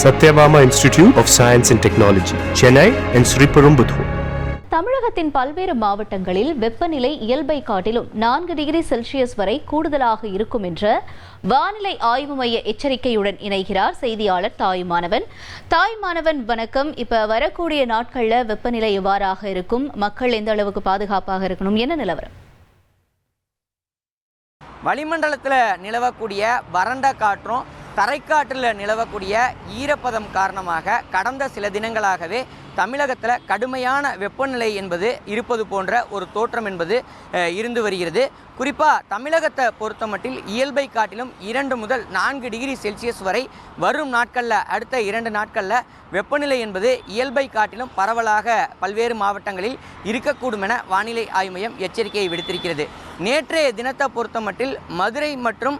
Satyabama Institute of Science and Technology, Chennai and Sriperumbudur. தமிழகத்தின் பல்வேறு மாவட்டங்களில் வெப்பநிலை இயல்பை காட்டிலும் 4 டிகிரி செல்சியஸ் வரை கூடுதலாக இருக்கும் என்ற வானிலை ஆய்வு மைய எச்சரிக்கையுடன் இணைகிறார் செய்தியாளர் தாயுமானவன். தாயுமானவன், வணக்கம். இப்ப வரக்கூடிய நாட்கள்ல வெப்பநிலை எவ்வாறாக இருக்கும்? மக்கள் எந்த அளவுக்கு பாதுகாப்பாக இருக்கணும்? என்ன நிலவரம்? வளிமண்டலத்தில் நிலவக்கூடிய வறண்ட காற்றும் தரைக்காற்றில் நிலவக்கூடிய ஈரப்பதம் காரணமாக கடந்த சில தினங்களாகவே தமிழகத்தில் கடுமையான வெப்பநிலை என்பது இருப்பது போன்ற ஒரு தோற்றம் என்பது இருந்து வருகிறது. குறிப்பாக தமிழகத்தை பொறுத்தமட்டில் இயல்பை காட்டிலும் 2 முதல் 4 டிகிரி செல்சியஸ் வரை வரும் நாட்களில், அடுத்த 2 நாட்களில் வெப்பநிலை என்பது இயல்பை காட்டிலும் பரவலாக பல்வேறு மாவட்டங்களில் இருக்கக்கூடும் என வானிலை ஆய்வு மையம் எச்சரிக்கையை விடுத்திருக்கிறது. நேற்றைய தினத்தை பொறுத்தமட்டில் மதுரை மற்றும்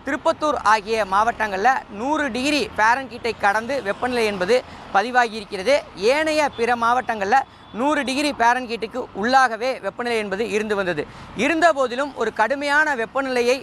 திருப்பத்தூர் ஆகிய மாவட்டங்களில் 100 டிகிரி ஃபாரன்ஹீட்டை கடந்து வெப்பநிலை என்பது பதிவாகியிருக்கிறது. ஏனைய பிற மாவட்டங்களில் 100 டிகிரி ஃபாரன்ஹீட்டுக்கு உள்ளாகவே வெப்பநிலை என்பது இருந்து வந்தது. இருந்த போதிலும் ஒரு கடுமையான வெப்பநிலையை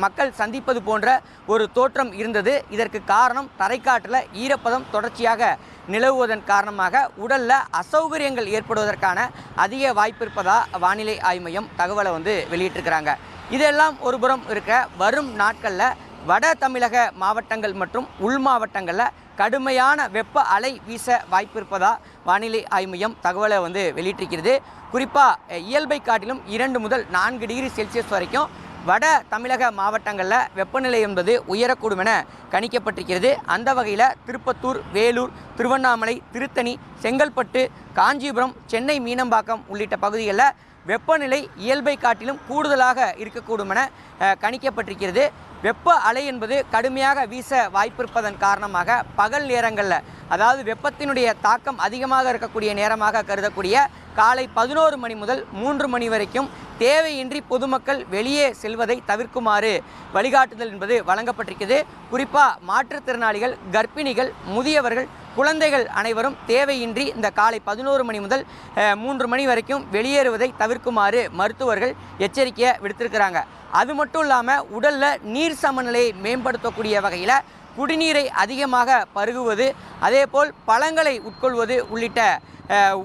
மக்கள் சந்திப்பது போன்ற ஒரு தோற்றம் இருந்தது. இதற்கு காரணம் தரைக்காற்றில் ஈரப்பதம் தொடர்ச்சியாக நிலவுவதன் காரணமாக உடலில் அசௌகரியங்கள் ஏற்படுவதற்கான அதிக வாய்ப்பு இருப்பதா வானிலை ஆய்வு மையம் தகவலை வெளியிட்டிருக்கிறாங்க. இதெல்லாம் ஒருபுறம் இருக்க, வரும் நாட்களில் வட தமிழக மாவட்டங்கள் மற்றும் உள் மாவட்டங்களில் கடுமையான வெப்ப அலை வீச வாய்ப்பு இருப்பதா வானிலை ஆய்வு மையம் தகவலை வெளியிட்டிருக்கிறது. குறிப்பாக இயல்பை காட்டிலும் 2 முதல் 4 டிகிரி செல்சியஸ் வரைக்கும் வட தமிழக மாவட்டங்களில் வெப்பநிலை என்பது உயரக்கூடும் என கணிக்கப்பட்டிருக்கிறது. அந்த வகையில் திருப்பத்தூர், வேலூர், திருவண்ணாமலை, திருத்தணி, செங்கல்பட்டு, காஞ்சிபுரம், சென்னை மீனம்பாக்கம் உள்ளிட்ட பகுதிகளில் வெப்பநிலை இயல்பை காட்டிலும் கூடுதலாக இருக்கக்கூடும் என கணிக்கப்பட்டிருக்கிறது. வெப்ப அலை என்பது கடுமையாக வீச வாய்ப்பிருப்பதன் காரணமாக பகல் நேரங்களில், அதாவது வெப்பத்தினுடைய தாக்கம் அதிகமாக இருக்கக்கூடிய நேரமாக கருதக்கூடிய காலை 11 மணி முதல் 3 மணி வரைக்கும் தேவையின்றி பொதுமக்கள் வெளியே செல்வதை தவிர்க்குமாறு வழிகாட்டுதல் என்பது வழங்கப்பட்டிருக்கிறது. குறிப்பாக மாற்றுத்திறனாளிகள், கர்ப்பிணிகள், முதியவர்கள், குழந்தைகள் அனைவரும் தேவையின்றி இந்த காலை 11 மணி முதல் 3 மணி வரைக்கும் வெளியேறுவதை தவிர்க்குமாறு மருத்துவர்கள் எச்சரிக்கையை விடுத்திருக்கிறாங்க. அது மட்டும் இல்லாமல் உடலில் நீர் சமநிலையை மேம்படுத்தக்கூடிய வகையில் குடிநீரை அதிகமாக பருகுவது, அதேபோல் பழங்களை உட்கொள்வது உள்ளிட்ட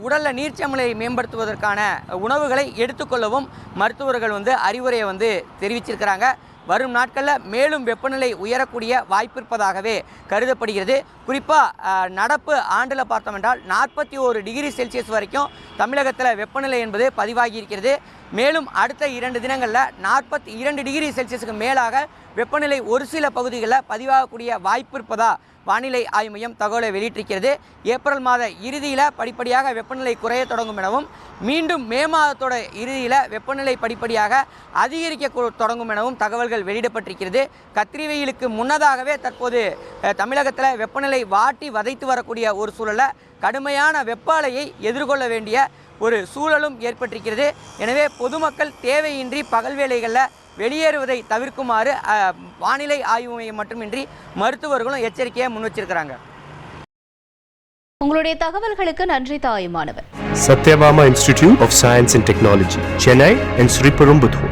உடலில் நீர் சமநிலையை மேம்படுத்துவதற்கான உணவுகளை எடுத்துக்கொள்ளவும் மருத்துவர்கள் அறிவுரையை தெரிவிச்சிருக்கிறாங்க. வரும் நாட்களில் மேலும் வெப்பநிலை உயரக்கூடிய வாய்ப்பு இருப்பதாகவே கருதப்படுகிறது. குறிப்பாக நடப்பு ஆண்டில் பார்த்தோம் என்றால் 41 டிகிரி செல்சியஸ் வரைக்கும் தமிழகத்தில் வெப்பநிலை என்பது பதிவாகி இருக்கிறது. மேலும் அடுத்த 2 தினங்களில் 42 டிகிரி செல்சியஸுக்கு மேலாக வெப்பநிலை ஒரு சில பகுதிகளில் பதிவாகக்கூடிய வாய்ப்பு இருப்பதா வானிலை ஆய்வு மையம் தகவலை வெளியிட்டிருக்கிறது. ஏப்ரல் மாத இறுதியில் படிப்படியாக வெப்பநிலை குறைய தொடங்கும் எனவும், மீண்டும் மே மாதத்தோட இறுதியில் வெப்பநிலை படிப்படியாக அதிகரிக்க தொடங்கும் எனவும் தகவல்கள் வெளியிடப்பட்டிருக்கிறது. கத்திரி வெயிலுக்கு முன்னதாகவே தற்போது தமிழகத்தில் வெப்பநிலை வாட்டி வதைத்து வரக்கூடிய ஒரு சூழலில் கடுமையான வெப்ப அலையை எதிர்கொள்ள வேண்டிய ஒரு சூழலும் ஏற்பட்டிருக்கிறது. எனவே பொதுமக்கள் தேவையின்றி பகல் வேளைகளில் வெளியேறுவதை தவிர்க்குமாறு வானிலை ஆய்வு மையம் மட்டுமின்றி மருத்துவர்களும் எச்சரிக்கையை முன் வச்சிருக்கிறாங்க. உங்களுடைய தகவல்களுக்கு நன்றி Thayumanavan. Satyabama Institute of Science and Technology, Chennai and Sriperumbudur.